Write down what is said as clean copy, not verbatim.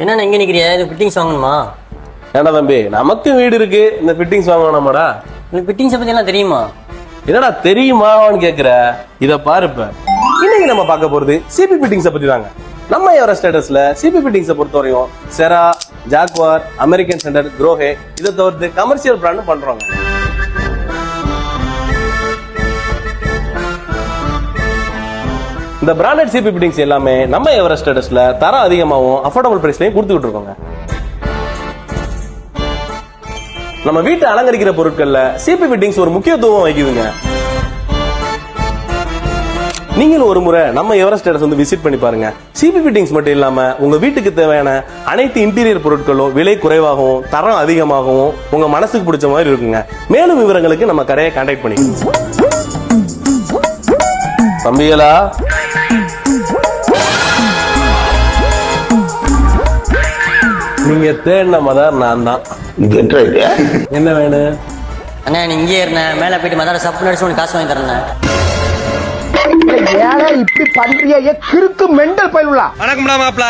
என்னண்ணா இங்கே நிற்கிறியா? இது ஃபிட்டிங்ஸ் வாங்கணுமா? ஏன்னா தம்பி, நமக்கு வீடு இருக்கு, இந்த ஃபிட்டிங்ஸ் வாங்கணுமாடா? உங்களுக்கு ஃபிட்டிங்ஸை பற்றி எல்லாம் தெரியுமா? என்னடா தெரியுமான்னு கேக்குற? இத பாரு, இப்ப இன்னைக்கு நம்ம பார்க்க போறது சிபி ஃபிட்டிங்ஸ பத்தி தாங்க. நம்ம எவரெஸ்ட் ஸ்டேட்டஸ்ல சிபி ஃபிட்டிங்ஸ பொறுத்தவரையும் செரா, ஜாக்வார், அமெரிக்கன் சென்டர், குரோஹே இதை தவிர்த்து கமர்ஷியல் பிராண்டும் பண்றோங்க. இந்த பிராண்டட் சிபி ஃபிட்டிங்ஸ் எல்லாமே நம்ம எவரெஸ்ட் ஸ்டேட்டஸ்ல தரம் அதிகமாகவும் அஃபோர்டபுள் பிரைஸ்லயும் கொடுத்துக்கிட்டு இருக்கோங்க. நம்ம வீட்டை அலங்கரிக்கிற பொருட்கள்ல சிபி ஃபிட்டிங்ஸ் ஒரு முக்கியத்துவம் வகிக்குதுங்க. நீங்களும் ஒரு முறை நம்ம எவரெஸ்ட் ஸ்டேட்டஸ் வந்து விசிட் பண்ணி பாருங்க. சிபி ஃபிட்டிங்ஸ் மட்டும் இல்லாம உங்க வீட்டுக்கு தேவையான அனைத்து இன்டீரியர் பொருட்களும் விலை குறைவாகவும் தரம் அதிகமாகவும் உங்க மனசுக்கு பிடிச்ச மாதிரி இருக்குங்க. மேலும் விவரங்களுக்கு நம்ம கடையை கான்டாக்ட் பண்ணிக்கோங்க. தம்பிகளா, நீங்க தேடின மதர் நான் தான். என்ன வேணும் அண்ணா நீ இங்கே இருந்தேன், மேலே போயிட்டு மதார சப்பு நடிச்சு உனக்கு காசு வாங்கி தரேன். ஏன் இப்படி பண்றிய கிறுக்கு மெண்டல் பயிலுலா? வணக்கம்டா மாப்ள.